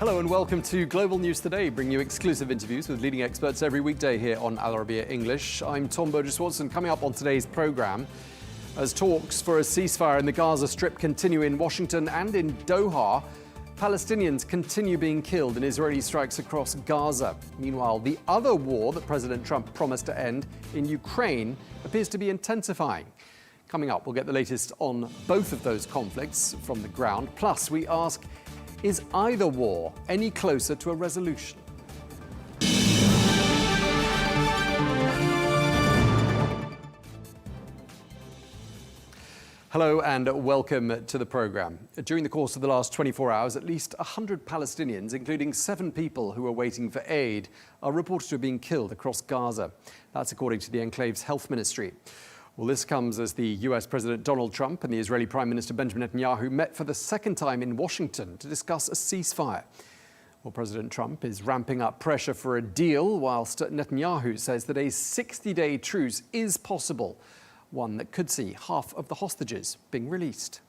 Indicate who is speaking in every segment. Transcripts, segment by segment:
Speaker 1: Hello and welcome to Global News Today, bringing you exclusive interviews with leading experts every weekday here on Arabiya English. I'm Tom Burgess-Watson. Coming up on today's programme, as talks for a ceasefire in the Gaza Strip continue in Washington and in Doha, Palestinians continue being killed in Israeli strikes across Gaza. Meanwhile, the other war that President Trump promised to end in Ukraine appears to be intensifying. Coming up, we'll get the latest on both of those conflicts from the ground. Plus, we ask, is either war any closer to a resolution? Hello and welcome to the programme. During the course of the last 24 hours, at least 100 Palestinians, including 7 people who are waiting for aid, are reported to have been killed across Gaza. That's according to the enclave's health ministry. Well, this comes as the US President Donald Trump and the Israeli Prime Minister Benjamin Netanyahu met for the second time in Washington to discuss a ceasefire. Well, President Trump is ramping up pressure for a deal, whilst Netanyahu says that a 60-day truce is possible, one that could see half of the hostages being released.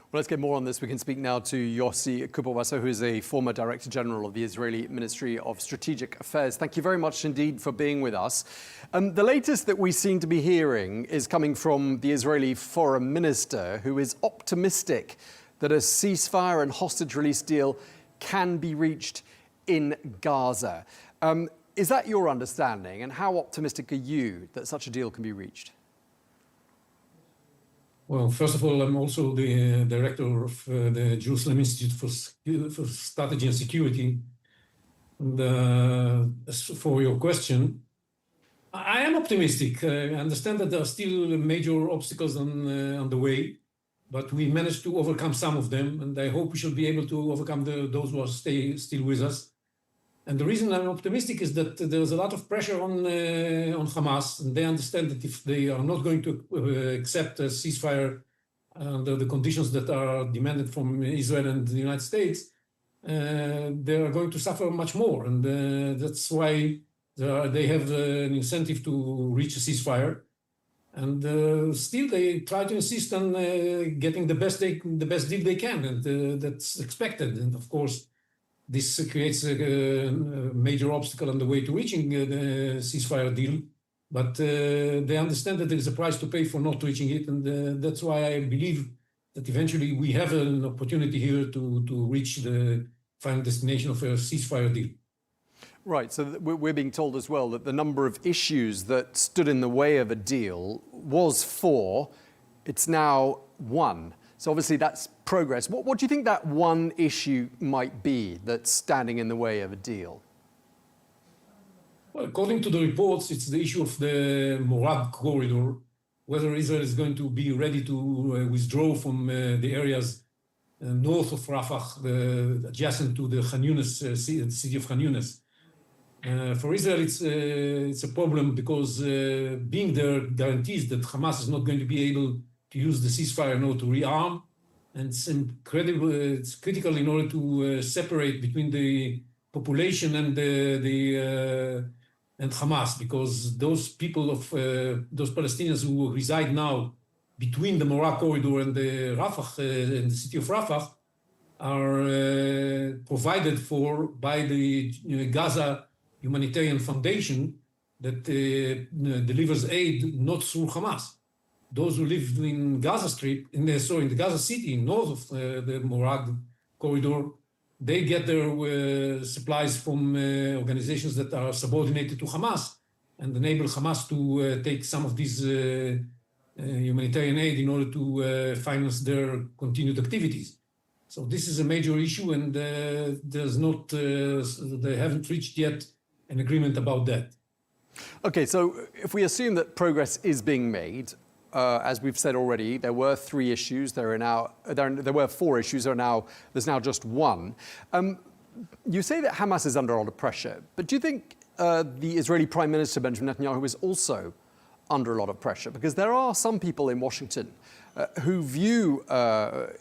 Speaker 1: Well, let's get more on this. We can speak now to Yosi Kubasa, who is a former Director General of the Israeli Ministry of Strategic Affairs. Thank you very much indeed for being with us. The latest that we seem to be hearing is coming from the Israeli Foreign Minister, who is optimistic that a ceasefire and hostage release deal can be reached in Gaza. Is that your understanding? And how optimistic are you that such a deal can be reached?
Speaker 2: Well, first of all, I'm also the director of the Jerusalem Institute for Strategy and Security. And as for your question, I am optimistic. I understand that there are still major obstacles on the way, but we managed to overcome some of them, and I hope we shall be able to overcome those who are still with us. And the reason I'm optimistic is that there's a lot of pressure on Hamas, and they understand that if they are not going to accept a ceasefire under the conditions that are demanded from Israel and the United States, they are going to suffer much more. And that's why they have an incentive to reach a ceasefire. And still they try to insist on getting the best deal they can, and that's expected. And of course, this creates a major obstacle on the way to reaching the ceasefire deal, but they understand that there is a price to pay for not reaching it, and that's why I believe that eventually we have an opportunity here to reach the final destination of a ceasefire deal.
Speaker 1: Right, so we're being told as well that the number of issues that stood in the way of a deal was 4, it's now 1. So obviously that's progress. What do you think that one issue might be that's standing in the way of a deal?
Speaker 2: Well, according to the reports, it's the issue of the Morag Corridor, whether Israel is going to be ready to withdraw from the areas north of Rafah, adjacent to the Khan Yunis, city of Khan Yunis. For Israel, it's a problem because being there guarantees that Hamas is not going to be able to use the ceasefire in order to rearm, and it's critical in order to separate between the population and and Hamas, because those people of those Palestinians who reside now between the Morag Corridor and the Rafah, and the city of Rafah, are provided for by the Gaza Humanitarian Foundation that delivers aid not through Hamas. Those who live in Gaza Strip, in the Gaza City, north of the Morag Corridor, they get their supplies from organizations that are subordinated to Hamas and enable Hamas to take some of these humanitarian aid in order to finance their continued activities. So this is a major issue, and they haven't reached yet an agreement about that.
Speaker 1: Okay, so if we assume that progress is being made, as we've said already, there were 3 issues. There were 4 issues. There's now just 1. You say that Hamas is under a lot of pressure, but do you think the Israeli Prime Minister Benjamin Netanyahu is also under a lot of pressure? Because there are some people in Washington who view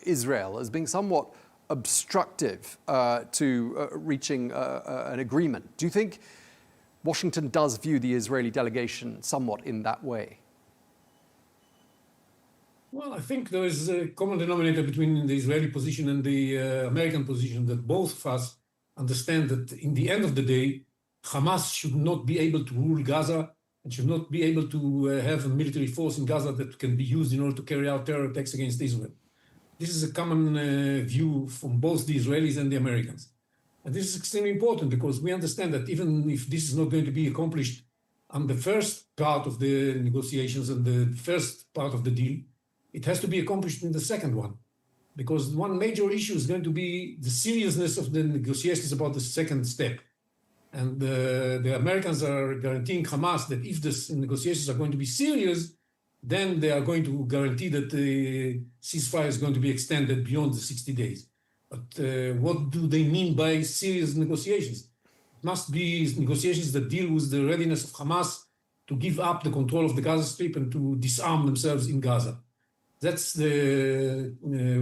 Speaker 1: Israel as being somewhat obstructive to reaching an agreement. Do you think Washington does view the Israeli delegation somewhat in that way?
Speaker 2: Well, I think there is a common denominator between the Israeli position and the American position, that both of us understand that in the end of the day, Hamas should not be able to rule Gaza and should not be able to have a military force in Gaza that can be used in order to carry out terror attacks against Israel. This is a common view from both the Israelis and the Americans. And this is extremely important because we understand that even if this is not going to be accomplished on the first part of the negotiations and the first part of the deal, it has to be accomplished in the second one. Because one major issue is going to be the seriousness of the negotiations about the second step. And the Americans are guaranteeing Hamas that if the negotiations are going to be serious, then they are going to guarantee that the ceasefire is going to be extended beyond the 60 days. But what do they mean by serious negotiations? It must be negotiations that deal with the readiness of Hamas to give up the control of the Gaza Strip and to disarm themselves in Gaza. That's the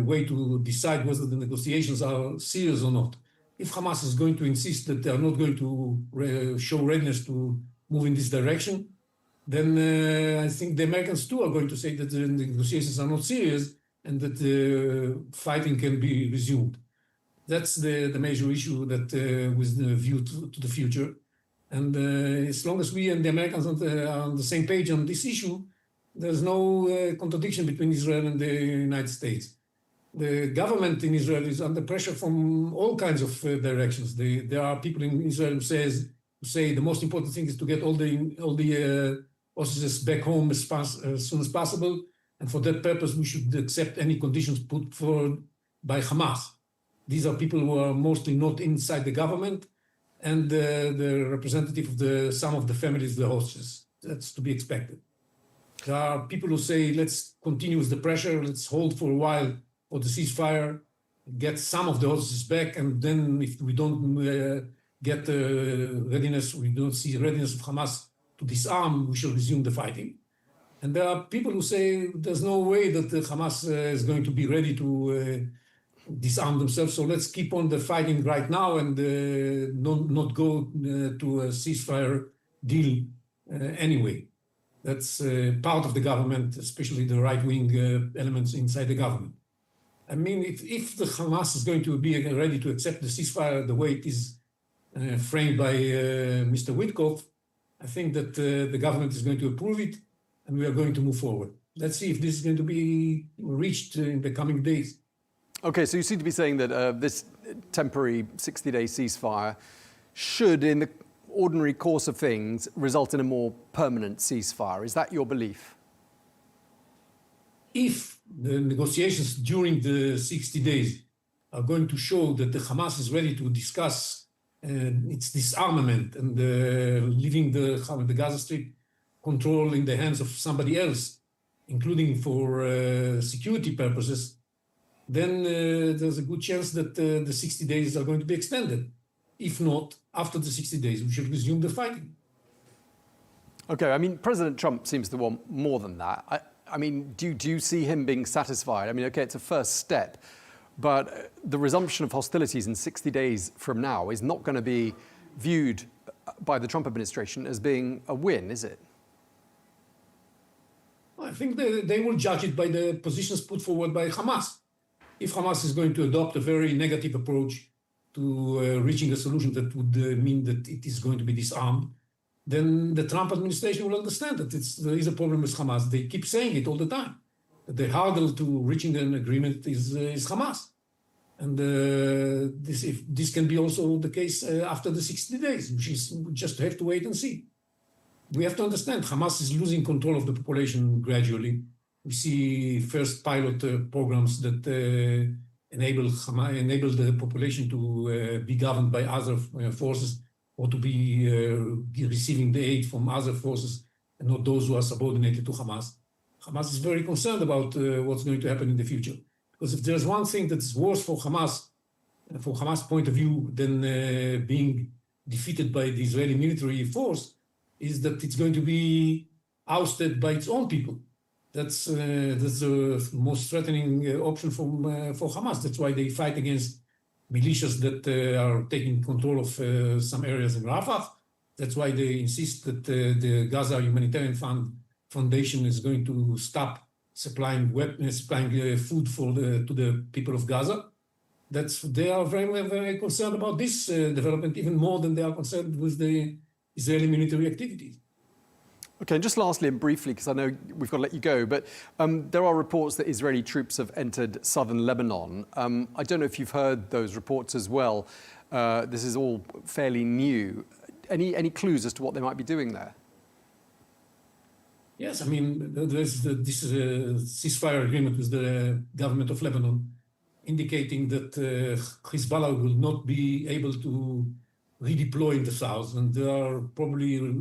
Speaker 2: way to decide whether the negotiations are serious or not. If Hamas is going to insist that they are not going to show readiness to move in this direction, then I think the Americans too are going to say that the negotiations are not serious and that fighting can be resumed. That's the major issue that with the view to the future. And as long as we and the Americans are on the same page on this issue, there's no contradiction between Israel and the United States. The government in Israel is under pressure from all kinds of directions. There are people in Israel who say the most important thing is to get all the hostages back home as soon as possible. And for that purpose, we should accept any conditions put forward by Hamas. These are people who are mostly not inside the government and the representative of some of the families of the hostages. That's to be expected. There are people who say, let's continue with the pressure, let's hold for a while for the ceasefire, get some of the hostages back, and then if we don't get readiness, we don't see readiness of Hamas to disarm, we shall resume the fighting. And there are people who say there's no way that the Hamas is going to be ready to disarm themselves, so let's keep on the fighting right now and not go to a ceasefire deal anyway. That's part of the government, especially the right-wing elements inside the government. I mean, if the Hamas is going to be ready to accept the ceasefire the way it is framed by Mr. Witkoff, I think that the government is going to approve it and we are going to move forward. Let's see if this is going to be reached in the coming days.
Speaker 1: Okay, so you seem to be saying that this temporary 60-day ceasefire should, in the ordinary course of things, result in a more permanent ceasefire. Is that your belief?
Speaker 2: If the negotiations during the 60 days are going to show that the Hamas is ready to discuss its disarmament and leaving the Gaza Strip control in the hands of somebody else, including for security purposes, then there's a good chance that the 60 days are going to be extended. If not, after the 60 days, we should resume the fighting.
Speaker 1: Okay, I mean, President Trump seems to want more than that. I mean, do you see him being satisfied? I mean, okay, it's a first step, but the resumption of hostilities in 60 days from now is not going to be viewed by the Trump administration as being a win, is it?
Speaker 2: I think they will judge it by the positions put forward by Hamas. If Hamas is going to adopt a very negative approach to reaching a solution that would mean that it is going to be disarmed, then the Trump administration will understand that there is a problem with Hamas. They keep saying it all the time. The hurdle to reaching an agreement is Hamas. And this can be also the case after the 60 days, which is just have to wait and see. We have to understand Hamas is losing control of the population gradually. We see first pilot programs that enable the population to be governed by other forces or to be receiving the aid from other forces and not those who are subordinated to Hamas. Hamas is very concerned about what's going to happen in the future. Because if there's one thing that's worse for Hamas, from Hamas' point of view, than being defeated by the Israeli military force, is that it's going to be ousted by its own people. That's the most threatening option for Hamas. That's why they fight against militias that are taking control of some areas in Rafah. That's why they insist that the Gaza Humanitarian Foundation is going to stop supplying weapons, supplying food to the people of Gaza. They are very, very concerned about this development, even more than they are concerned with the Israeli military activities.
Speaker 1: Okay, and just lastly and briefly, because I know we've got to let you go, but there are reports that Israeli troops have entered southern Lebanon. I don't know if you've heard those reports as well. This is all fairly new. Any clues as to what they might be doing there?
Speaker 2: Yes, I mean, this is a ceasefire agreement with the government of Lebanon, indicating that Hezbollah will not be able to redeploy in the south. And there's probably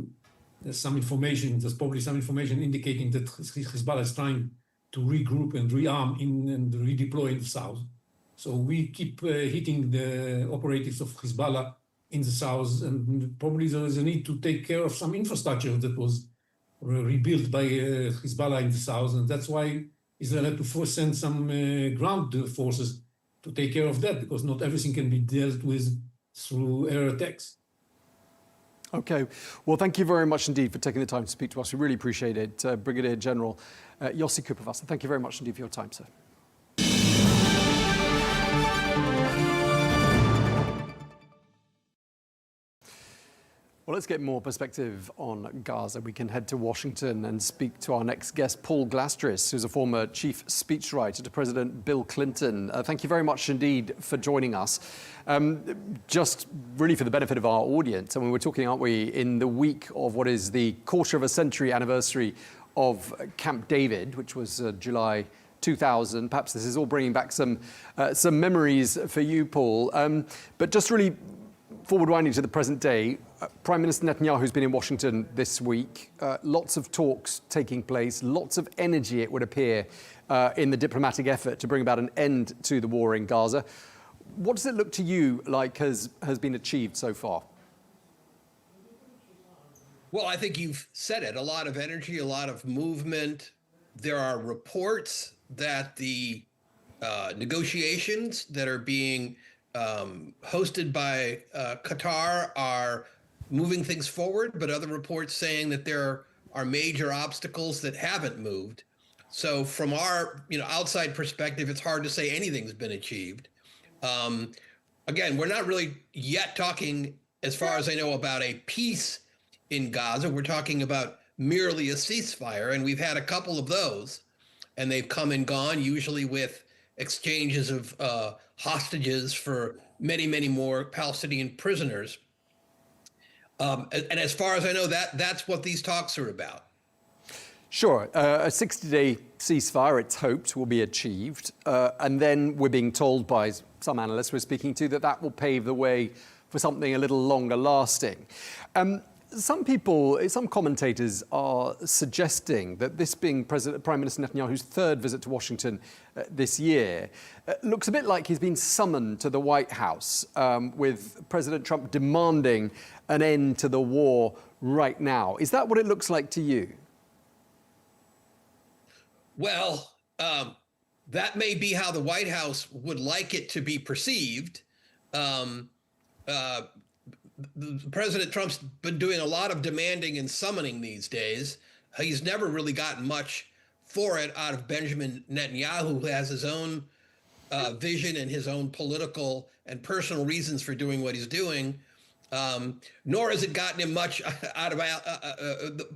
Speaker 2: some information indicating that Hezbollah is trying to regroup and rearm and redeploy in the south. So we keep hitting the operatives of Hezbollah in the south, and probably there is a need to take care of some infrastructure that was rebuilt by Hezbollah in the south, and that's why Israel had to send some ground forces to take care of that, because not everything can be dealt with through air attacks.
Speaker 1: Okay. Well, thank you very much indeed for taking the time to speak to us. We really appreciate it. Brigadier General Yosi Kubasa, thank you very much indeed for your time, sir. Well, let's get more perspective on Gaza. We can head to Washington and speak to our next guest, Paul Glastrus, who's a former chief speechwriter to President Bill Clinton. Thank you very much indeed for joining us. Just really for the benefit of our audience, I mean, we're talking, aren't we, in the week of what is the quarter-of-a-century anniversary of Camp David, which was July 2000. Perhaps this is all bringing back some memories for you, Paul. But just really forward-winding to the present day, Prime Minister Netanyahu has been in Washington this week. Lots of talks taking place, lots of energy, it would appear, in the diplomatic effort to bring about an end to the war in Gaza. What does it look to you like has been achieved so far?
Speaker 3: Well, I think you've said it. A lot of energy, a lot of movement. There are reports that the negotiations that are being hosted by Qatar are moving things forward, but other reports saying that there are major obstacles that haven't moved. So from our outside perspective, it's hard to say anything's been achieved. Again, we're not really yet talking, as far as I know, about a peace in Gaza. We're talking about merely a ceasefire, and we've had a couple of those, and they've come and gone, usually with exchanges of hostages for many, many more Palestinian prisoners. And as far as I know, that's what these talks are about.
Speaker 1: Sure. A 60-day ceasefire, it's hoped, will be achieved. And then we're being told by some analysts we're speaking to that will pave the way for something a little longer lasting. Some commentators are suggesting that this being Prime Minister Netanyahu's third visit to Washington this year looks a bit like he's been summoned to the White House, with President Trump demanding an end to the war right now. Is that what it looks like to you?
Speaker 3: Well, that may be how the White House would like it to be perceived. President Trump's been doing a lot of demanding and summoning these days. He's never really gotten much for it out of Benjamin Netanyahu, who has his own vision and his own political and personal reasons for doing what he's doing. Nor has it gotten him much out of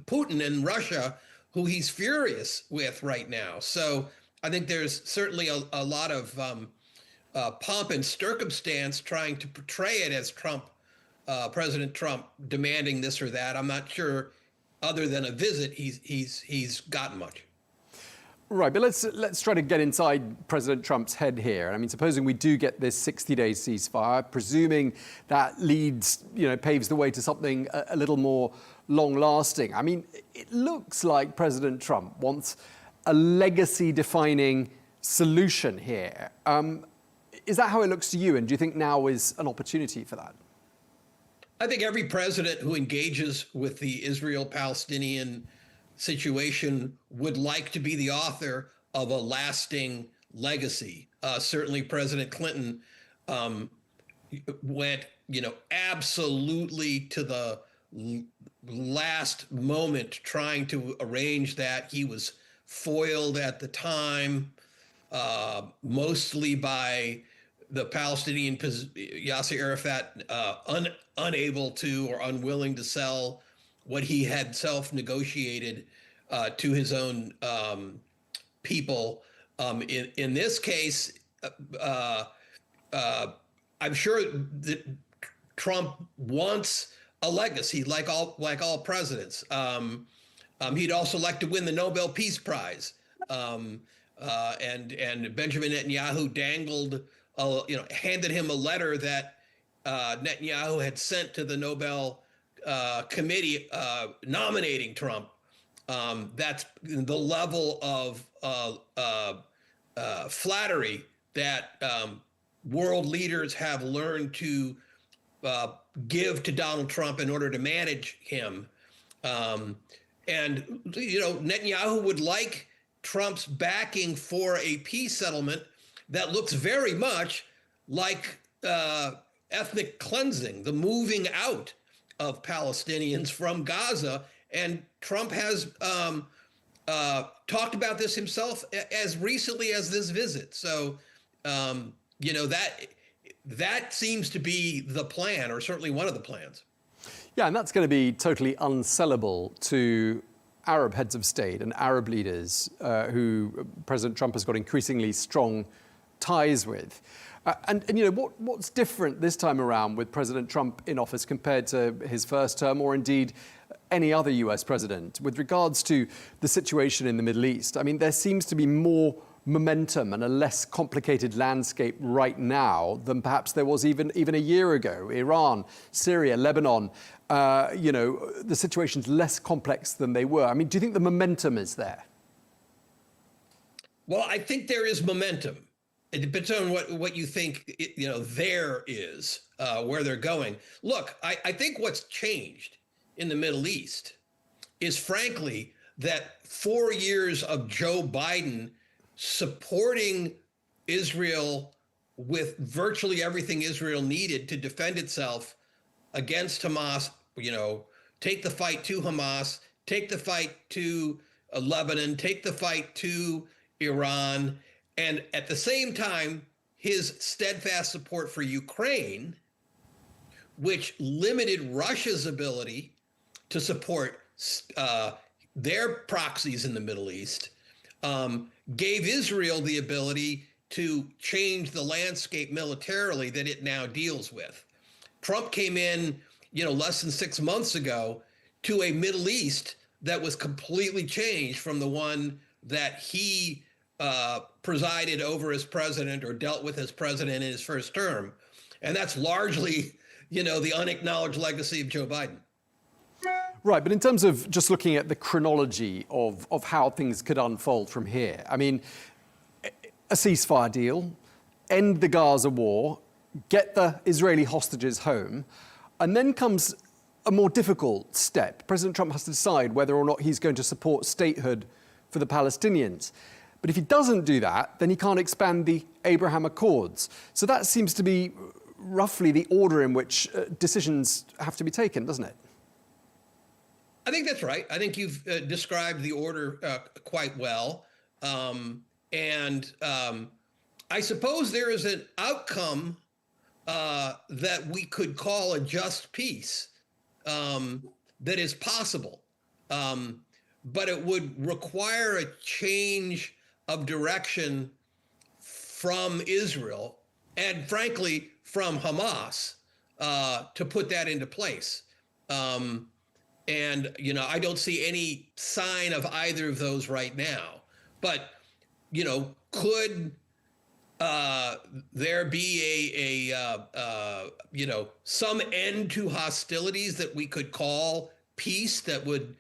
Speaker 3: Putin and Russia, who he's furious with right now. So I think there's certainly a lot of pomp and circumstance trying to portray it as President Trump demanding this or that. I'm not sure, other than a visit, he's gotten much.
Speaker 1: Right, but let's try to get inside President Trump's head here. I mean, supposing we do get this 60-day ceasefire, presuming that paves the way to something a little more long-lasting. I mean, it looks like President Trump wants a legacy-defining solution here. Is that how it looks to you? And do you think now is an opportunity for that?
Speaker 3: I think every president who engages with the Israel-Palestinian situation would like to be the author of a lasting legacy. Certainly President Clinton went, absolutely to the last moment trying to arrange that. He was foiled at the time, mostly by the Palestinian Yasser Arafat unable to or unwilling to sell what he had self-negotiated to his own people. In this case, I'm sure that Trump wants a legacy, like all presidents. He'd also like to win the Nobel Peace Prize. And Benjamin Netanyahu handed him a letter that Netanyahu had sent to the Nobel committee nominating Trump. That's the level of flattery that world leaders have learned to give to Donald Trump in order to manage him. And Netanyahu would like Trump's backing for a peace settlement that looks very much like ethnic cleansing, the moving out of Palestinians from Gaza. And Trump has talked about this himself as recently as this visit. So, that seems to be the plan, or certainly one of the plans.
Speaker 1: Yeah, and that's going to be totally unsellable to Arab heads of state and Arab leaders who President Trump has got increasingly strong ties with. What's different this time around with President Trump in office compared to his first term, or indeed any other US president, with regards to the situation in the Middle East? I mean, there seems to be more momentum and a less complicated landscape right now than perhaps there was even a year ago. Iran, Syria, Lebanon, the situation's less complex than they were. I mean, do you think the momentum is there?
Speaker 3: Well, I think there is momentum. It depends on what you think, there is, where they're going. Look, I think what's changed in the Middle East is, frankly, that 4 years of Joe Biden supporting Israel with virtually everything Israel needed to defend itself against Hamas, take the fight to Hamas, take the fight to Lebanon, take the fight to Iran, and at the same time, his steadfast support for Ukraine, which limited Russia's ability to support their proxies in the Middle East, gave Israel the ability to change the landscape militarily that it now deals with. Trump came in, less than 6 months ago to a Middle East that was completely changed from the one that he presided over as president, or dealt with as president in his first term. And that's largely, the unacknowledged legacy of Joe Biden.
Speaker 1: Right, but in terms of just looking at the chronology of how things could unfold from here, I mean, a ceasefire deal, end the Gaza war, get the Israeli hostages home, and then comes a more difficult step. President Trump has to decide whether or not he's going to support statehood for the Palestinians. But if he doesn't do that, then he can't expand the Abraham Accords. So that seems to be roughly the order in which decisions have to be taken, doesn't it?
Speaker 3: I think that's right. I think you've described the order quite well. I suppose there is an outcome that we could call a just peace that is possible. But it would require a change of direction from Israel and, frankly, from Hamas to put that into place. I don't see any sign of either of those right now. But, could there be some end to hostilities that we could call peace that would,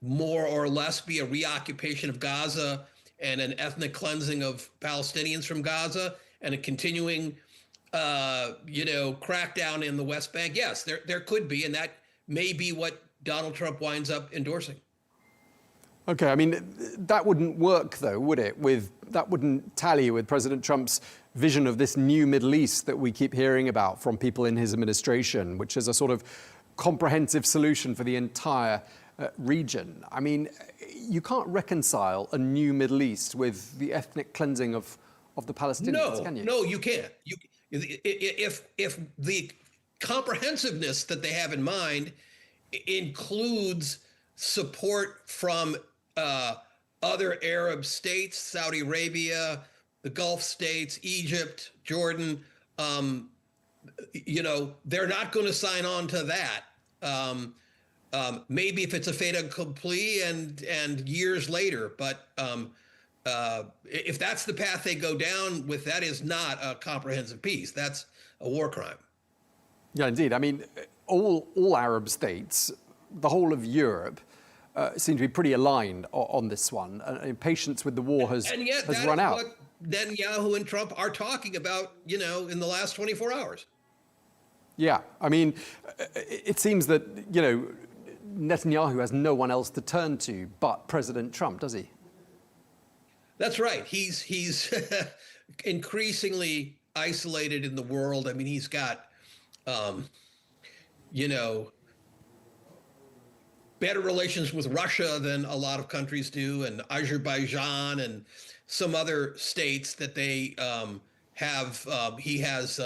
Speaker 3: more or less be a reoccupation of Gaza and an ethnic cleansing of Palestinians from Gaza and a continuing, crackdown in the West Bank? Yes, there could be, and that may be what Donald Trump winds up endorsing.
Speaker 1: Okay, I mean, that wouldn't work, though, would it? That wouldn't tally with President Trump's vision of this new Middle East that we keep hearing about from people in his administration, which is a sort of comprehensive solution for the entire region. I mean, you can't reconcile a new Middle East with the ethnic cleansing of the Palestinians, can you?
Speaker 3: No, you can't. If the comprehensiveness that they have in mind includes support from other Arab states, Saudi Arabia, the Gulf states, Egypt, Jordan, they're not going to sign on to that. Maybe if it's a fait accompli and years later, but if that's the path they go down with, that is not a comprehensive peace. That's a war crime.
Speaker 1: Yeah, indeed. I mean, all Arab states, the whole of Europe, seem to be pretty aligned on this one. Patience with the war has run out.
Speaker 3: What Netanyahu and Trump are talking about, in the last 24 hours.
Speaker 1: Yeah, I mean, it seems that, Netanyahu has no one else to turn to but President Trump, does he?
Speaker 3: That's right. He's increasingly isolated in the world. I mean, he's got, better relations with Russia than a lot of countries do, and Azerbaijan and some other states that they have. He has,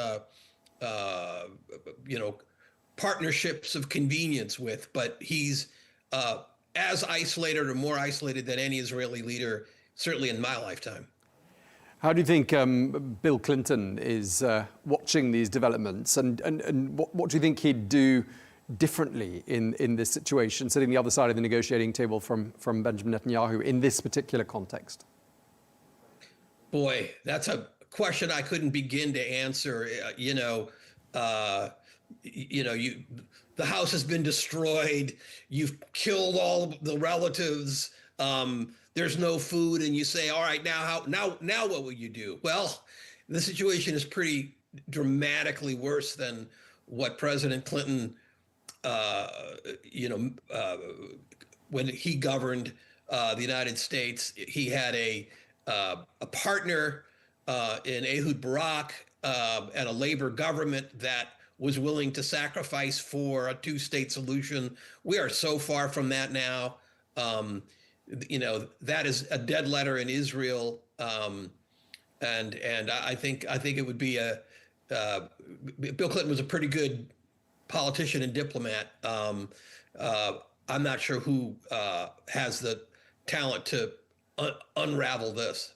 Speaker 3: partnerships of convenience with, but he's as isolated or more isolated than any Israeli leader, certainly in my lifetime.
Speaker 1: How do you think Bill Clinton is watching these developments, and what do you think he'd do differently in this situation, sitting the other side of the negotiating table from Benjamin Netanyahu in this particular context?
Speaker 3: Boy, that's a question I couldn't begin to answer. The house has been destroyed. You've killed all the relatives. There's no food, and you say, all right, now what will you do? Well, the situation is pretty dramatically worse than what President Clinton, when he governed the United States. He had a partner in Ehud Barak and a labor government that was willing to sacrifice for a two-state solution. We are so far from that now. That is a dead letter in Israel, and I think it would be Bill Clinton was a pretty good politician and diplomat. I'm not sure who has the talent to unravel this.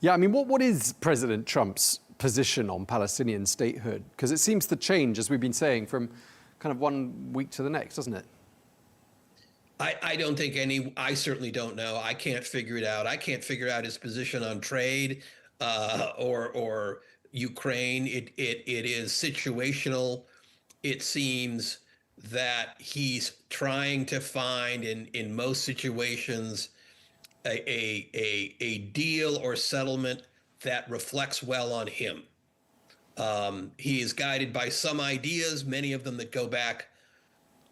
Speaker 1: Yeah, I mean, what is President Trump's position on Palestinian statehood? Because it seems to change, as we've been saying, from kind of one week to the next, doesn't it?
Speaker 3: I don't think I certainly don't know. I can't figure it out. I can't figure out his position on trade or Ukraine. It is situational. It seems that he's trying to find in most situations a deal or settlement that reflects well on him. He is guided by some ideas, many of them that go back,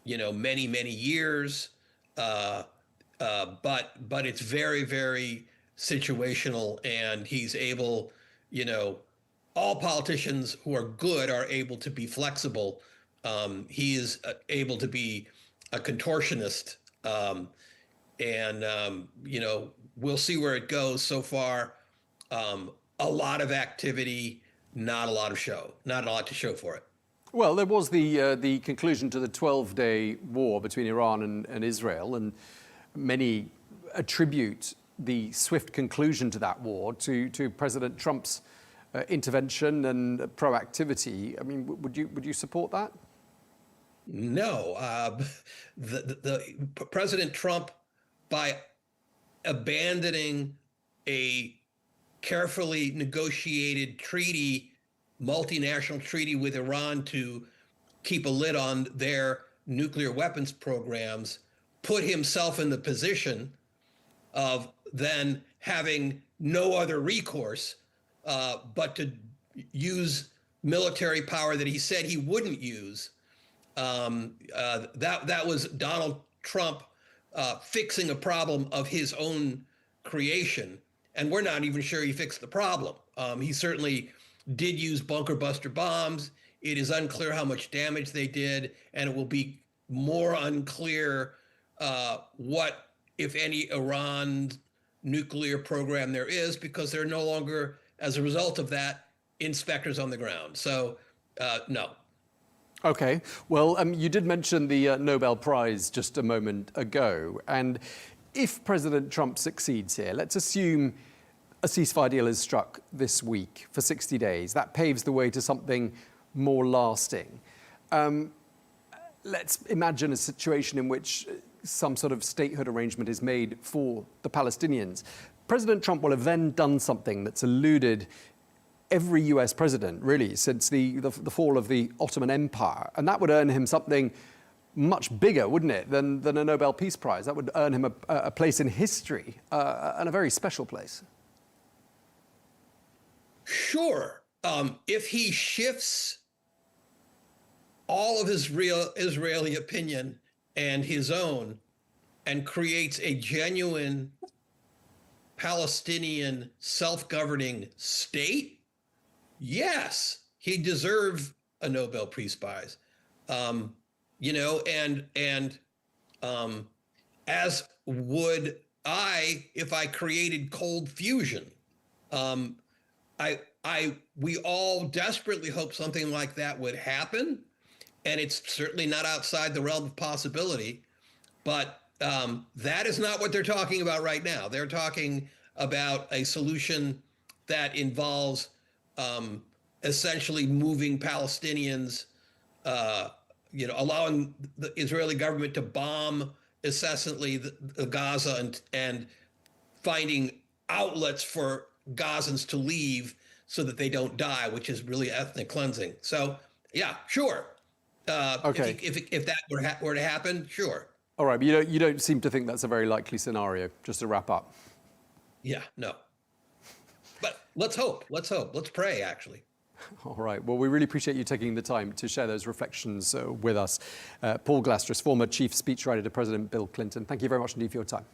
Speaker 3: many, many years. But it's very, very situational, and he's able, all politicians who are good are able to be flexible. He is able to be a contortionist, we'll see where it goes. So far, a lot of activity, not a lot to show for it.
Speaker 1: Well, there was the conclusion to the 12-day war between Iran and Israel, and many attribute the swift conclusion to that war to President Trump's intervention and proactivity. I mean, would you support that?
Speaker 3: No, the President Trump, by abandoning a carefully negotiated multinational treaty with Iran to keep a lid on their nuclear weapons programs, put himself in the position of then having no other recourse but to use military power that he said he wouldn't use. That was Donald Trump fixing a problem of his own creation, and we're not even sure he fixed the problem. He certainly did use bunker buster bombs. It is unclear how much damage they did, and it will be more unclear what, if any, Iran nuclear program there is, because they're no longer, as a result of that, inspectors on the ground. So, no.
Speaker 1: Okay. Well, you did mention the Nobel Prize just a moment ago. And if President Trump succeeds here, let's assume a ceasefire deal is struck this week for 60 days. That paves the way to something more lasting. Let's imagine a situation in which some sort of statehood arrangement is made for the Palestinians. President Trump will have then done something that's eluded every US president, really, since the fall of the Ottoman Empire. And that would earn him something much bigger, wouldn't it, than a Nobel Peace Prize. That would earn him a place in history, and a very special place.
Speaker 3: Sure. If he shifts all of his real Israeli opinion and his own and creates a genuine Palestinian self-governing state, yes, he deserves a Nobel Peace Prize. You know, and as would I if I created cold fusion. We all desperately hope something like that would happen, and it's certainly not outside the realm of possibility. But that is not what they're talking about right now. They're talking about a solution that involves essentially moving Palestinians, you know, allowing the Israeli government to bomb incessantly the Gaza and finding outlets for Gazans to leave so that they don't die, which is really ethnic cleansing. So, yeah, sure.
Speaker 1: Okay.
Speaker 3: If that were to happen, sure.
Speaker 1: All right, but you don't seem to think that's a very likely scenario, just to wrap up.
Speaker 3: Yeah, no. But let's hope. Let's hope. Let's pray, actually.
Speaker 1: All right. Well, we really appreciate you taking the time to share those reflections with us. Paul Glastrus, former chief speechwriter to President Bill Clinton. Thank you very much indeed for your time.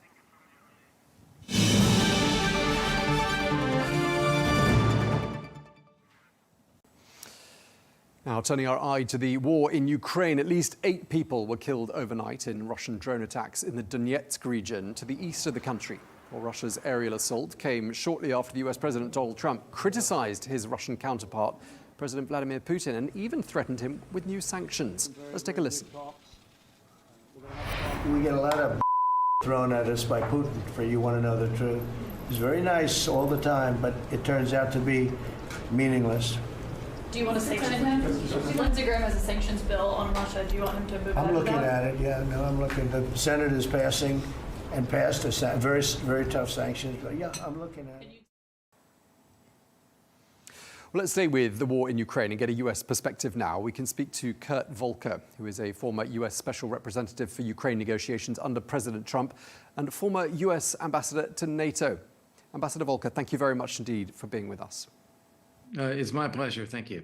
Speaker 1: Now, turning our eye to the war in Ukraine, at least 8 people were killed overnight in Russian drone attacks in the Donetsk region to the east of the country. Well, Russia's aerial assault came shortly after the US President Donald Trump criticized his Russian counterpart, President Vladimir Putin, and even threatened him with new sanctions. Let's take a listen.
Speaker 4: We get a lot of thrown at us by Putin, for you want to know the truth. He's very nice all the time, but it turns out to be meaningless.
Speaker 5: Do you want to sanction him? Lindsey Graham has a sanctions bill on Russia. Do you want him to move
Speaker 4: I'm looking at it, yeah. No, I'm looking. The Senate is passing and passed a very, very tough sanctions. But yeah, I'm looking at it.
Speaker 1: Well, let's stay with the war in Ukraine and get a US perspective now. We can speak to Kurt Volker, who is a former US Special Representative for Ukraine negotiations under President Trump and former US Ambassador to NATO. Ambassador Volker, thank you very much indeed for being with us.
Speaker 6: It's my pleasure. Thank you.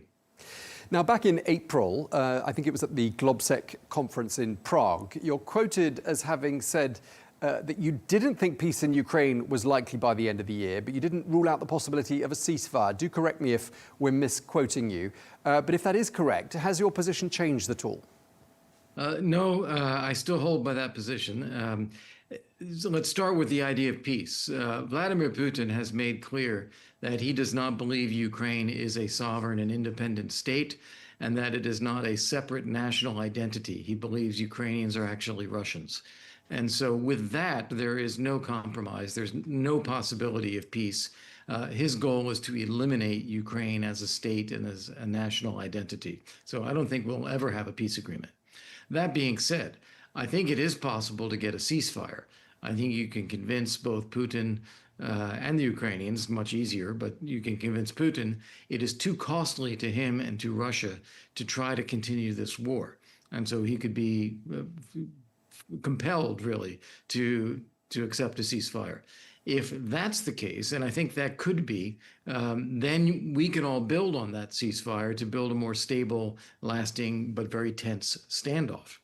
Speaker 1: Now, back in April, I think it was at the Globsec conference in Prague, you're quoted as having said that you didn't think peace in Ukraine was likely by the end of the year, but you didn't rule out the possibility of a ceasefire. Do correct me if we're misquoting you. But if that is correct, has your position changed at all?
Speaker 6: No, I still hold by that position. So let's start with the idea of peace. Vladimir Putin has made clear that he does not believe Ukraine is a sovereign and independent state, and that it is not a separate national identity. He believes Ukrainians are actually Russians. And so with that, there is no compromise. There's no possibility of peace. His goal is to eliminate Ukraine as a state and as a national identity. So I don't think we'll ever have a peace agreement. That being said, I think it is possible to get a ceasefire. I think you can convince both Putin and the Ukrainians, much easier, but you can convince Putin it is too costly to him and to Russia to try to continue this war. And so he could be compelled, really, to accept a ceasefire. If that's the case, and I think that could be, then we can all build on that ceasefire to build a more stable, lasting, but very tense standoff.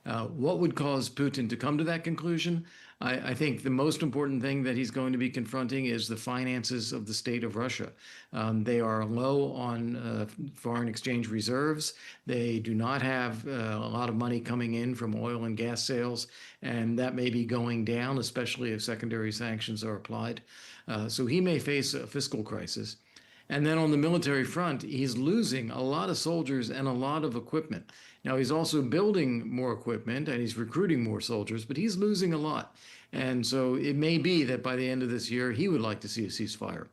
Speaker 6: What would cause Putin to come to that conclusion? I think the most important thing that he's going to be confronting is the finances of the state of Russia. They are low on foreign exchange reserves. They do not have a lot of money coming in from oil and gas sales, and that may be going down, especially if secondary sanctions are applied. So he may face a fiscal crisis. And then on the military front, he's losing a lot of soldiers and a lot of equipment. Now, he's also building more equipment and he's recruiting more soldiers, but he's losing a lot. And so it may be that by the end of this year, he would like to see a ceasefire.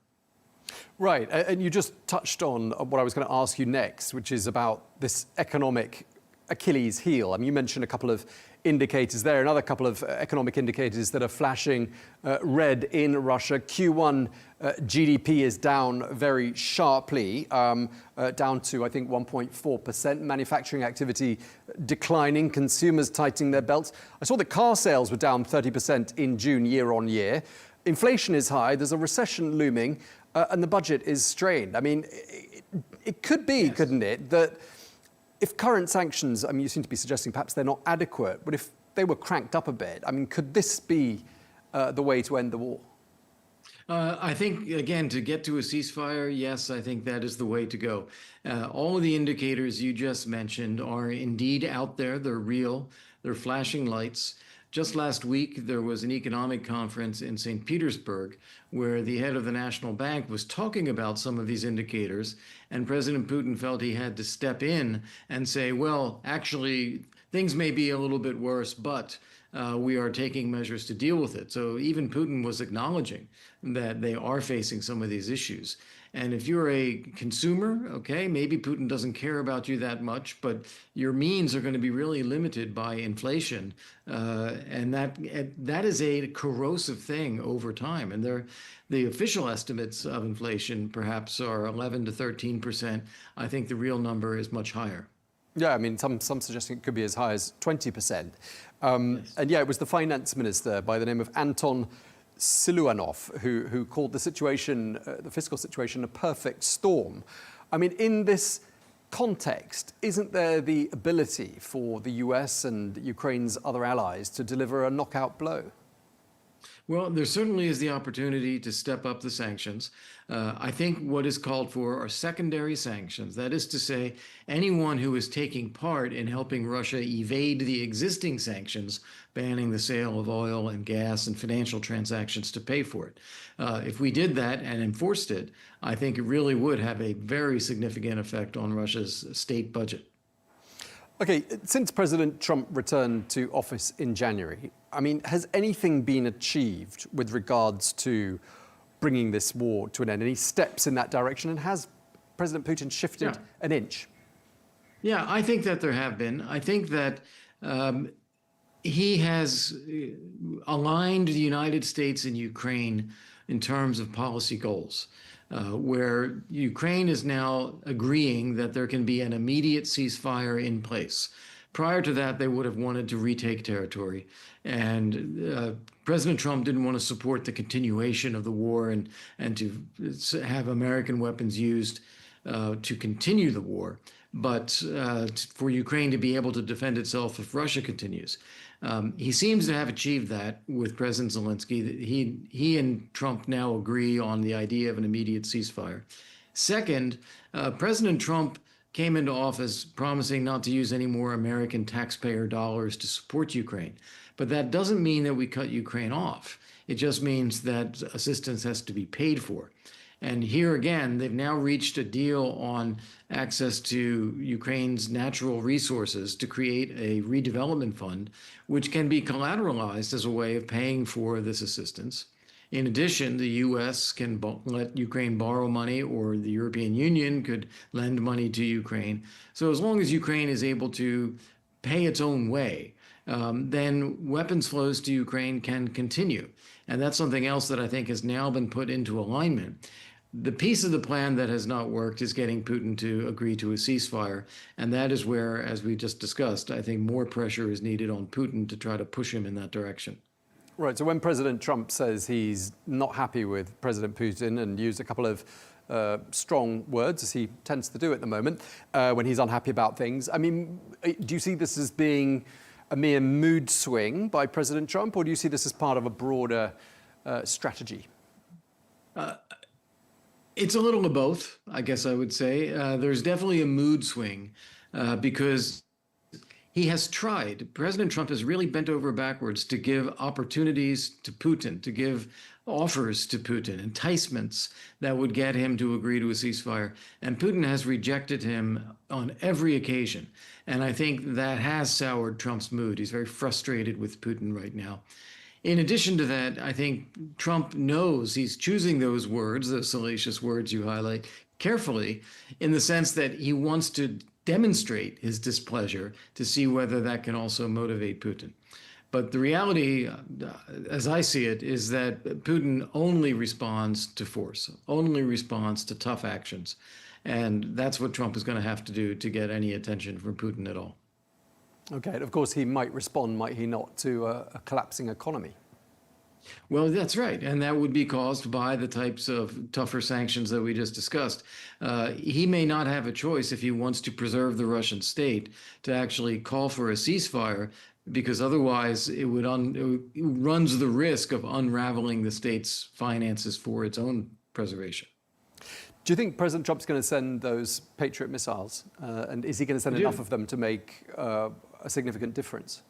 Speaker 1: Right. And you just touched on what I was going to ask you next, which is about this economic Achilles heel. I mean, you mentioned a couple of indicators there, another couple of economic indicators that are flashing red in Russia. Q1 GDP is down very sharply, down to, I think, 1.4%. Manufacturing activity declining, consumers tightening their belts. I saw that car sales were down 30% in June year on year. Inflation is high, there's a recession looming, and the budget is strained. I mean, it could be, yes, couldn't it, that if current sanctions, I mean, you seem to be suggesting perhaps they're not adequate, but if they were cranked up a bit, I mean, could this be the way to end the war?
Speaker 6: I think, again, to get to a ceasefire, yes, I think that is the way to go. All of the indicators you just mentioned are indeed out there. They're real. They're flashing lights. Just last week, there was an economic conference in St. Petersburg where the head of the National Bank was talking about some of these indicators, and President Putin felt he had to step in and say, well, actually, things may be a little bit worse, but we are taking measures to deal with it. So even Putin was acknowledging that they are facing some of these issues. And if you're a consumer, okay, maybe Putin doesn't care about you that much, but your means are going to be really limited by inflation. And that is a corrosive thing over time. And the official estimates of inflation perhaps are 11 to 13%. I think the real number is much higher.
Speaker 1: Yeah, I mean, some suggesting it could be as high as 20%. Yes. And yeah, it was the finance minister by the name of Anton Siluanov who called the situation, the fiscal situation, a perfect storm. I mean, in this context, isn't there the ability for the US and Ukraine's other allies to deliver a knockout blow?
Speaker 6: Well, there certainly is the opportunity to step up the sanctions. I think what is called for are secondary sanctions. That is to say, anyone who is taking part in helping Russia evade the existing sanctions, banning the sale of oil and gas and financial transactions to pay for it. If we did that and enforced it, I think it really would have a very significant effect on Russia's state budget.
Speaker 1: Okay, since President Trump returned to office in January, I mean, has anything been achieved with regards to bringing this war to an end? Any steps in that direction? And has President Putin shifted an inch?
Speaker 6: Yeah, I think that there have been. I think that he has aligned the United States and Ukraine in terms of policy goals, where Ukraine is now agreeing that there can be an immediate ceasefire in place. Prior to that, they would have wanted to retake territory. And President Trump didn't want to support the continuation of the war and to have American weapons used to continue the war, but for Ukraine to be able to defend itself if Russia continues. He seems to have achieved that with President Zelensky. He and Trump now agree on the idea of an immediate ceasefire. Second, President Trump came into office promising not to use any more American taxpayer dollars to support Ukraine. But that doesn't mean that we cut Ukraine off. It just means that assistance has to be paid for. And here again, they've now reached a deal on access to Ukraine's natural resources to create a redevelopment fund, which can be collateralized as a way of paying for this assistance. In addition, the U.S. can let Ukraine borrow money, or the European Union could lend money to Ukraine. So as long as Ukraine is able to pay its own way, then weapons flows to Ukraine can continue. And that's something else that I think has now been put into alignment. The piece of the plan that has not worked is getting Putin to agree to a ceasefire. And that is where, as we just discussed, I think more pressure is needed on Putin to try to push him in that direction.
Speaker 1: Right, so when President Trump says he's not happy with President Putin and used a couple of strong words, as he tends to do at the moment, when he's unhappy about things, I mean, do you see this as being a mere mood swing by President Trump, or do you see this as part of a broader strategy?
Speaker 6: It's a little of both, I guess I would say. There's definitely a mood swing because he has tried. President Trump has really bent over backwards to give opportunities to Putin, to give offers to Putin, enticements that would get him to agree to a ceasefire. And Putin has rejected him on every occasion. And I think that has soured Trump's mood. He's very frustrated with Putin right now. In addition to that, I think Trump knows he's choosing those words, those salacious words you highlight, carefully, in the sense that he wants to demonstrate his displeasure to see whether that can also motivate Putin. But the reality, as I see it, is that Putin only responds to force, only responds to tough actions. And that's what Trump is going to have to do to get any attention from Putin at all.
Speaker 1: Okay, and of course he might respond, might he not, to a collapsing economy?
Speaker 6: Well, that's right. And that would be caused by the types of tougher sanctions that we just discussed. He may not have a choice if he wants to preserve the Russian state to actually call for a ceasefire, because otherwise it runs the risk of unraveling the state's finances for its own preservation.
Speaker 1: Do you think President Trump's going to send those Patriot missiles? And is he going to send enough of them to make a significant difference?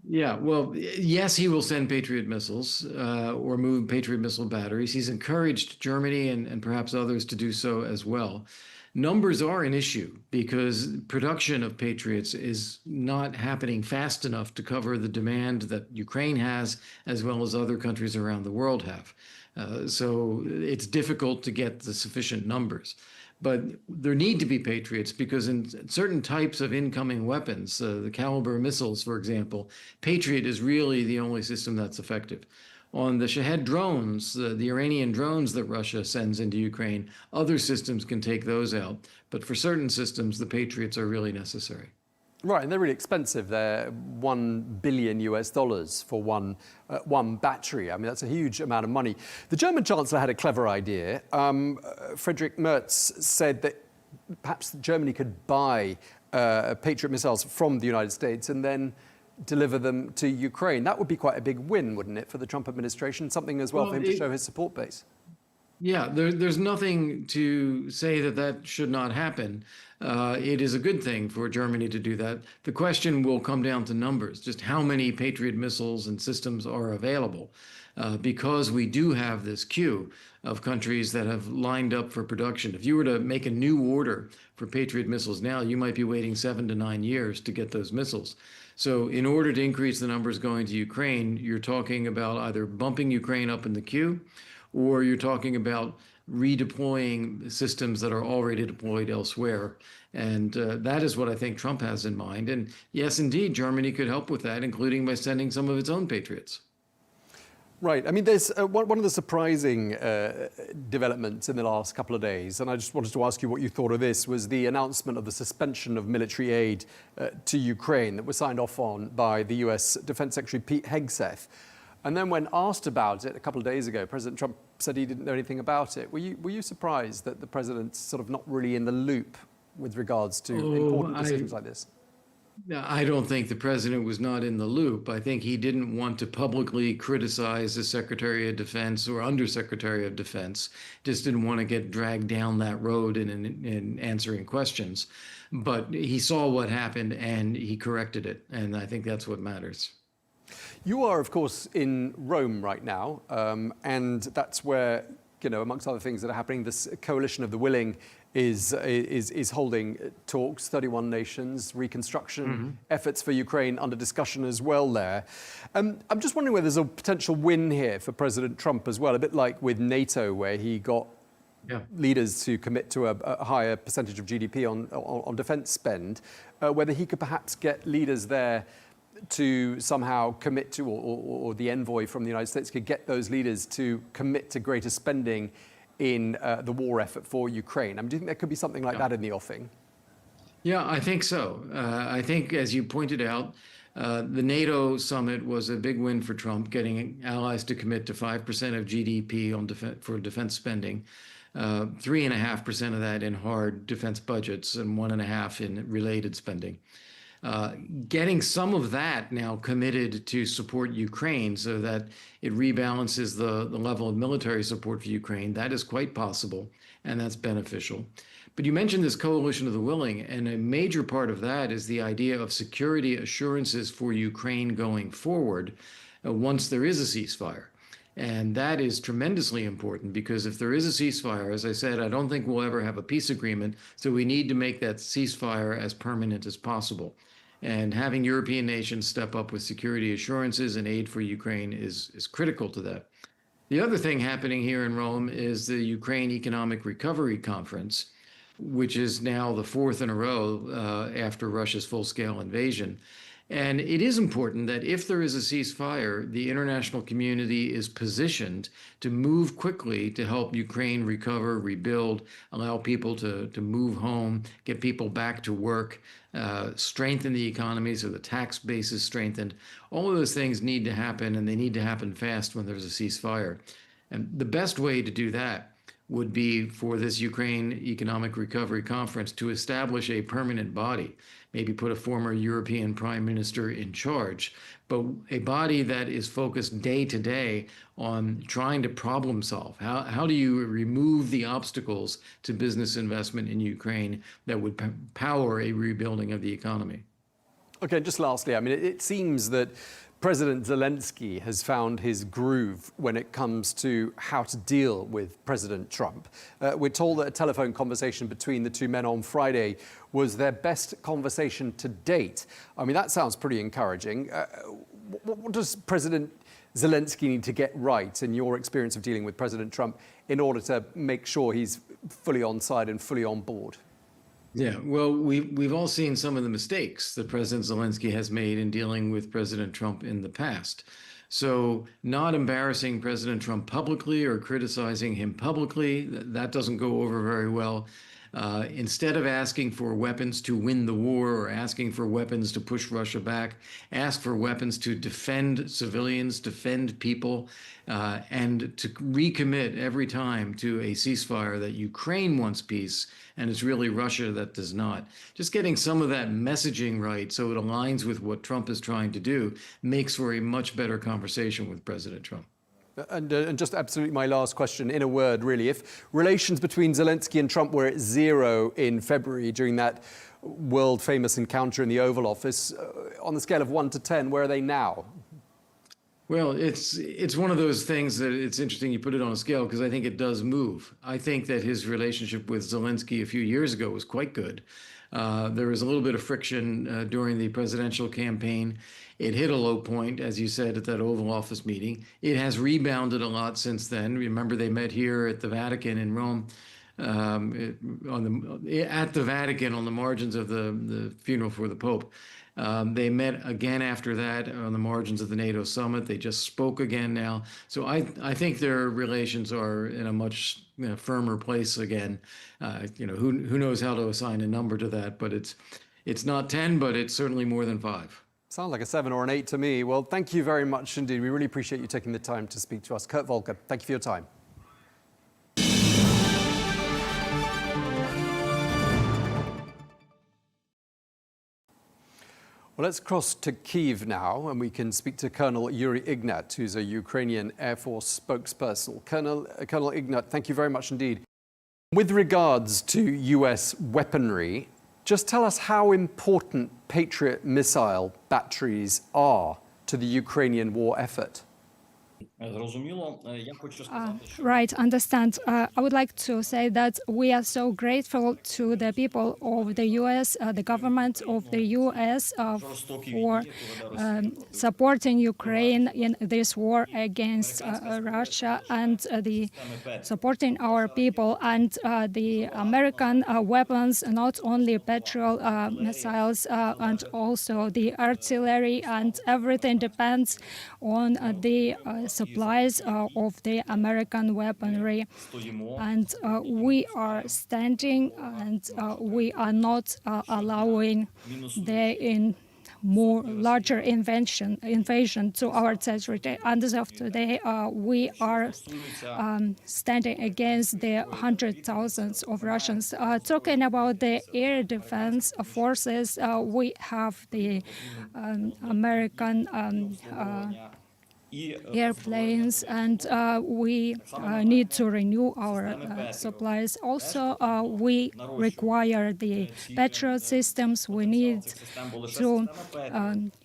Speaker 6: Yeah, well, yes, he will send Patriot missiles or move Patriot missile batteries. He's encouraged Germany and perhaps others to do so as well. Numbers are an issue because production of Patriots is not happening fast enough to cover the demand that Ukraine has, as well as other countries around the world have. So it's difficult to get the sufficient numbers. But there need to be Patriots because in certain types of incoming weapons, the caliber missiles, for example, Patriot is really the only system that's effective. On the Shahed drones, the Iranian drones that Russia sends into Ukraine, other systems can take those out. But for certain systems, the Patriots are really necessary.
Speaker 1: Right, and they're really expensive. They're $1 billion for one battery. I mean, that's a huge amount of money. The German Chancellor had a clever idea. Friedrich Merz said that perhaps Germany could buy Patriot missiles from the United States and then deliver them to Ukraine. That would be quite a big win, wouldn't it, for the Trump administration? Something as well for him to show his support base.
Speaker 6: Yeah, there's nothing to say that that should not happen. It is a good thing for Germany to do that. The question will come down to numbers, just how many Patriot missiles and systems are available. Because we do have this queue of countries that have lined up for production. If you were to make a new order for Patriot missiles now, you might be waiting 7 to 9 years to get those missiles. So in order to increase the numbers going to Ukraine, you're talking about either bumping Ukraine up in the queue, or you're talking about redeploying systems that are already deployed elsewhere. And that is what I think Trump has in mind. And yes, indeed, Germany could help with that, including by sending some of its own Patriots.
Speaker 1: Right. I mean, there's one of the surprising developments in the last couple of days, and I just wanted to ask you what you thought of this, was the announcement of the suspension of military aid to Ukraine that was signed off on by the US Defense Secretary Pete Hegseth. And then when asked about it a couple of days ago, President Trump said he didn't know anything about it. Were you surprised that the president's sort of not really in the loop with regards to important decisions like this?
Speaker 6: I don't think the president was not in the loop. I think he didn't want to publicly criticize the Secretary of Defense or Undersecretary of Defense. Just didn't want to get dragged down that road in answering questions. But he saw what happened and he corrected it. And I think that's what matters.
Speaker 1: You are, of course, in Rome right now, and that's where, amongst other things that are happening, this coalition of the willing is holding talks, 31 nations, reconstruction efforts for Ukraine under discussion as well there. I'm just wondering whether there's a potential win here for President Trump as well, a bit like with NATO, where he got leaders to commit to a higher percentage of GDP on defense spend, whether he could perhaps get leaders there to somehow commit to, or the envoy from the United States could get those leaders to commit to greater spending in the war effort for Ukraine. I mean, do you think there could be something like that in the offing? Yeah, I think so. I think, as you pointed out, the NATO summit was a big win for Trump, getting allies to commit to 5% of GDP for defense spending, 3.5% of that in hard defense budgets, and 1.5% in related spending.
Speaker 6: Getting some of that now committed to support Ukraine so that it rebalances the level of military support for Ukraine, that is quite possible, and that's beneficial. But you mentioned this coalition of the willing, and a major part of that is the idea of security assurances for Ukraine going forward once there is a ceasefire. And that is tremendously important because if there is a ceasefire, as I said, I don't think we'll ever have a peace agreement. So we need to make that ceasefire as permanent as possible. And having European nations step up with security assurances and aid for Ukraine is critical to that. The other thing happening here in Rome is the Ukraine Economic Recovery Conference, which is now the fourth in a row after Russia's full-scale invasion. And it is important that if there is a ceasefire, the international community is positioned to move quickly to help Ukraine recover, rebuild, allow people to move home, get people back to work, strengthen the economy so the tax base is strengthened. All of those things need to happen, and they need to happen fast when there's a ceasefire. And the best way to do that would be for this Ukraine Economic Recovery Conference to establish a permanent body, maybe put a former European prime minister in charge, but a body that is focused day to day on trying to problem solve. How do you remove the obstacles to business investment in Ukraine that would power a rebuilding of the economy?
Speaker 1: Okay, just lastly, I mean, it seems that President Zelensky has found his groove when it comes to how to deal with President Trump. We're told that a telephone conversation between the two men on Friday was their best conversation to date. I mean, that sounds pretty encouraging. What does President Zelensky need to get right in your experience of dealing with President Trump in order to make sure he's fully on side and fully on board?
Speaker 6: Yeah, well, we've all seen some of the mistakes that President Zelensky has made in dealing with President Trump in the past. So not embarrassing President Trump publicly or criticizing him publicly, that doesn't go over very well. Instead of asking for weapons to win the war or asking for weapons to push Russia back, ask for weapons to defend civilians, defend people, and to recommit every time to a ceasefire that Ukraine wants peace and it's really Russia that does not. Just getting some of that messaging right so it aligns with what Trump is trying to do makes for a much better conversation with President Trump.
Speaker 1: And just absolutely my last question, in a word, really. If relations between Zelensky and Trump were at zero in February during that world-famous encounter in the Oval Office, on the scale of 1 to 10, where are they now?
Speaker 6: Well, it's one of those things that it's interesting you put it on a scale because I think it does move. I think that his relationship with Zelensky a few years ago was quite good. There was a little bit of friction during the presidential campaign. It hit a low point, as you said, at that Oval Office meeting. It has rebounded a lot since then. Remember, they met here at the Vatican in Rome, at the Vatican on the margins of the funeral for the Pope. They met again after that on the margins of the NATO summit. They just spoke again now. So I think their relations are in a much firmer place again. Who knows how to assign a number to that, but it's not 10, but it's certainly more than 5.
Speaker 1: Sounds like a 7 or an 8 to me. Well, thank you very much indeed. We really appreciate you taking the time to speak to us. Kurt Volker, thank you for your time. Well, let's cross to Kyiv now, and we can speak to Colonel Yuri Ignat, who's a Ukrainian Air Force spokesperson. Colonel Ignat, thank you very much indeed. With regards to US weaponry, just tell us how important Patriot missile batteries are to the Ukrainian war effort.
Speaker 7: Right, understand. I would like to say that we are so grateful to the people of the U.S., the government of the U.S. For supporting Ukraine in this war against Russia and supporting our people and the American weapons, not only Patriot missiles and also the artillery, and everything depends on the supplies of the American weaponry, and we are standing and we are not allowing the more larger invasion to our territory. And as of today, we are standing against the hundred thousands of Russians. Talking about the air defense forces, we have the American airplanes, and we need to renew our supplies. Also, we require the Patriot systems. We need to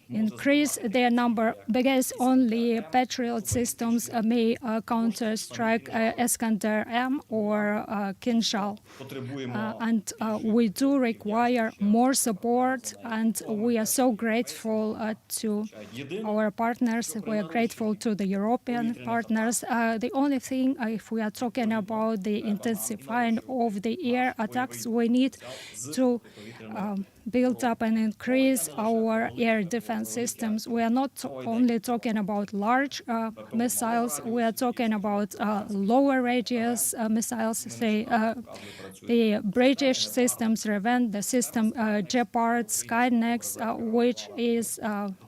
Speaker 7: increase their number, because only Patriot systems may counter-strike Iskander-M or Kinzhal. And we do require more support, and we are so grateful to our partners. We are grateful to the European partners. The only thing, if we are talking about the intensifying of the air attacks, we need to build up and increase our air defense systems. We are not only talking about large missiles, we are talking about lower radius missiles, say the British systems, Revent, the system Gepard, Skynex, which is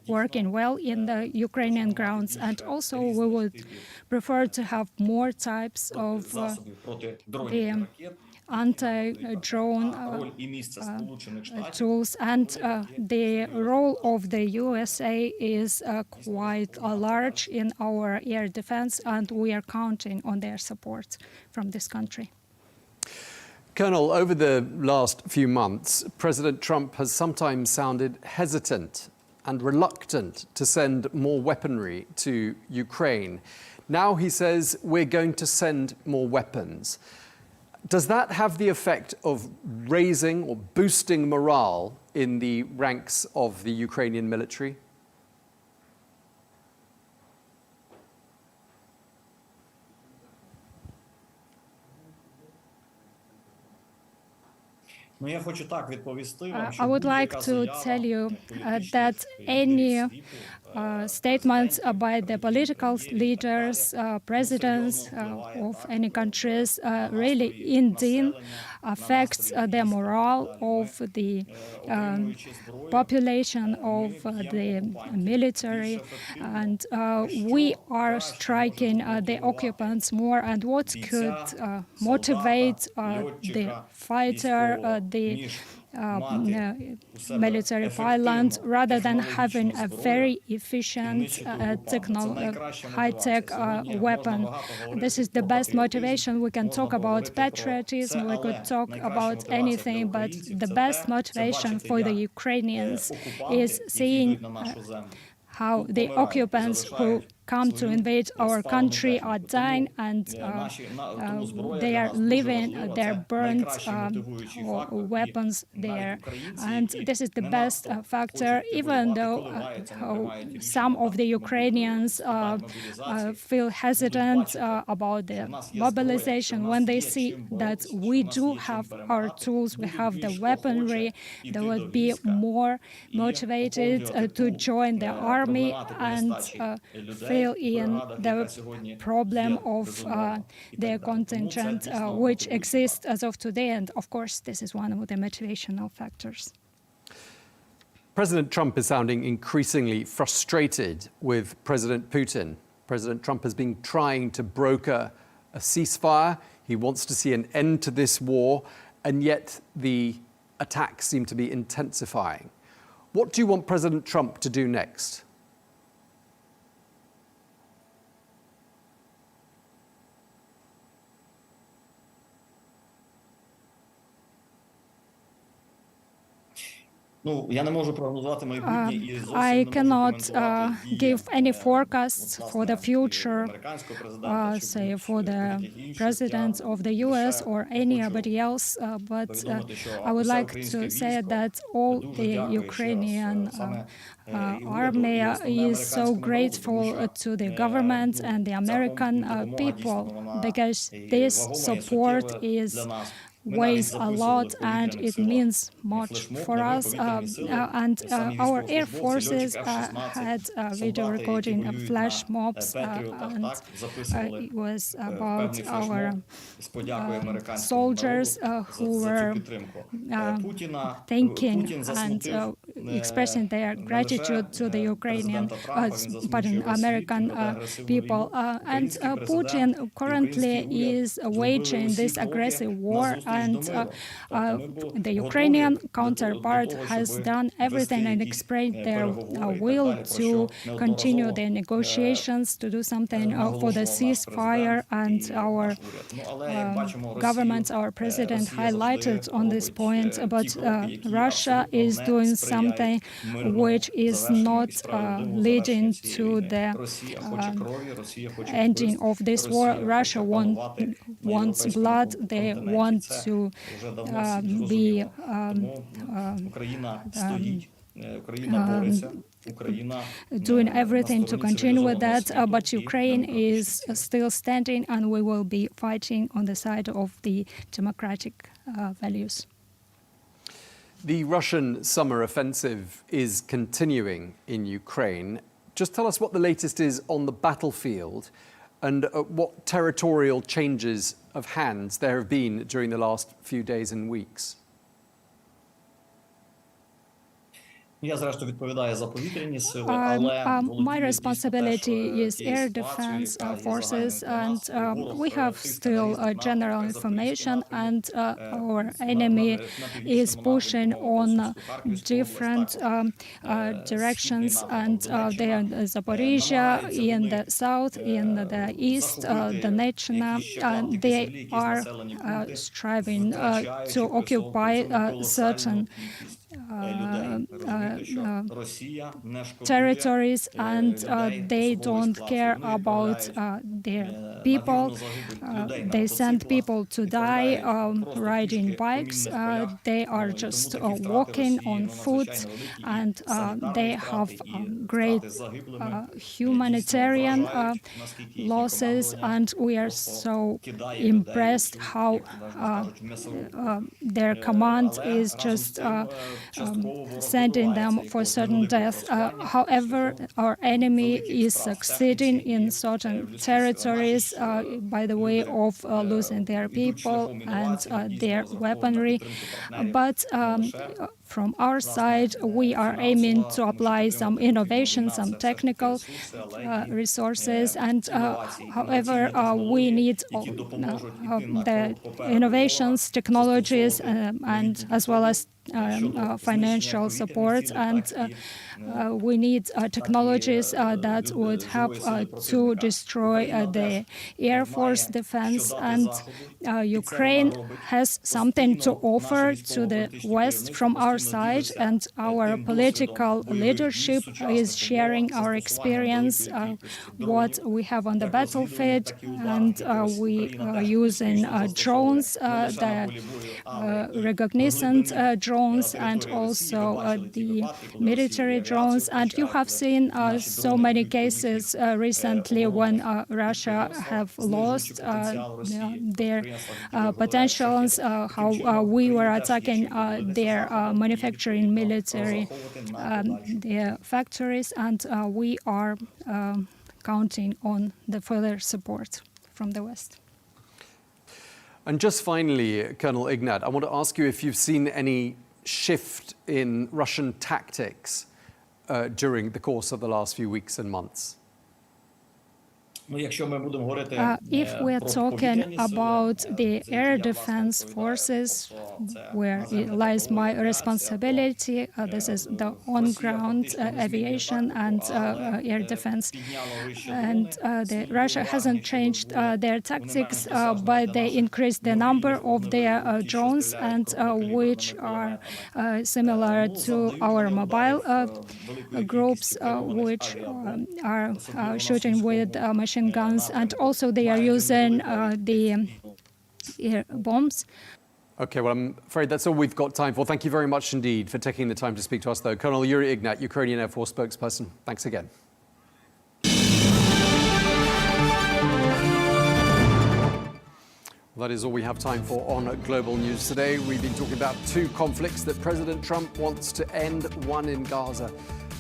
Speaker 7: working well in the Ukrainian grounds. And also we would prefer to have more types of the anti-drone tools, and the role of the USA is quite large in our air defense, and we are counting on their support from this country.
Speaker 1: Colonel, over the last few months, President Trump has sometimes sounded hesitant and reluctant to send more weaponry to Ukraine. Now he says we're going to send more weapons. Does that have the effect of raising or boosting morale in the ranks of the Ukrainian military?
Speaker 7: I would like to tell you that any statements by the political leaders, presidents of any countries really indeed affects the morale of the population, of the military, and we are striking the occupants more. And what could motivate the fighter, the military violence, rather than having a very efficient, high-tech weapon? This is the best motivation. We can talk about patriotism, we could talk about anything, but the best motivation for the Ukrainians is seeing how the occupants who come to invade our country are dying, and they are living their burnt weapons there. And this is the best factor, even though some of the Ukrainians feel hesitant about the mobilization. When they see that we do have our tools, we have the weaponry, they would be more motivated to join the army and feel in the problem of their contingent, which exists as of today. And of course, this is one of the motivational factors.
Speaker 1: President Trump is sounding increasingly frustrated with President Putin. President Trump has been trying to broker a ceasefire. He wants to see an end to this war, and yet the attacks seem to be intensifying. What do you want President Trump to do next?
Speaker 7: I cannot give any forecasts for the future, say for the president of the US or anybody else, but I would like to say that all the Ukrainian army is so grateful to the government and the American people, because this support is weighs a lot and it means much for us. And our air forces had a video recording of flash mobs, and it was about our soldiers who were thanking and expressing their gratitude to the Ukrainian, American people. And Putin currently is waging this aggressive war, and the Ukrainian counterpart has done everything and expressed their will to continue the negotiations, to do something for the ceasefire, and our government, our president highlighted on this point, but Russia is doing something which is not leading to the ending of this war. Russia wants blood. They want to be doing everything to continue with that, but Ukraine is still standing, and we will be fighting on the side of the democratic values.
Speaker 1: The Russian summer offensive is continuing in Ukraine. Just tell us what the latest is on the battlefield and what territorial changes of hands there have been during the last few days and weeks.
Speaker 7: My responsibility is air defense forces, and we have still general information, and our enemy is pushing on different directions, and they are in Zaporizhia, in the south, in the east, Donetsk, they are striving to occupy certain territories, and they don't care about their people. They send people to die riding bikes. They are just walking on foot, and they have great humanitarian losses, and we are so impressed how their command is just sending them for certain death. However, our enemy is succeeding in certain territories by the way of losing their people and their weaponry. But from our side, we are aiming to apply some innovation, some technical resources, and however, we need the innovations, technologies, and as well as financial support, and we need technologies that would help to destroy the Air Force defense, and Ukraine has something to offer to the West from our side, and our political leadership is sharing our experience, what we have on the battlefield, and we are using drones, the recognizant drones, and also the military drones. And you have seen so many cases recently when Russia have lost their potentials, how we were attacking their manufacturing military their factories, and we are counting on the further support from the West.
Speaker 1: And just finally, Colonel Ignat, I want to ask you if you've seen any shift in Russian tactics during the course of the last few weeks and months.
Speaker 7: If we're talking about the air defense forces, where it lies my responsibility, this is the on-ground aviation and air defense. And Russia hasn't changed their tactics, but they increased the number of their drones, and which are similar to our mobile groups, which are shooting with machine guns, and also they are using the air bombs.
Speaker 1: Okay, well, I'm afraid that's all we've got time for. Thank you very much indeed for taking the time to speak to us, though. Colonel Yuri Ignat, Ukrainian Air Force spokesperson, thanks again. That is all we have time for on Global News today. We've been talking about two conflicts that President Trump wants to end, one in Gaza,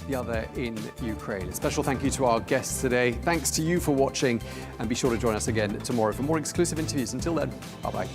Speaker 1: the other in Ukraine. A special thank you to our guests today. Thanks to you for watching, and be sure to join us again tomorrow for more exclusive interviews. Until then, bye-bye.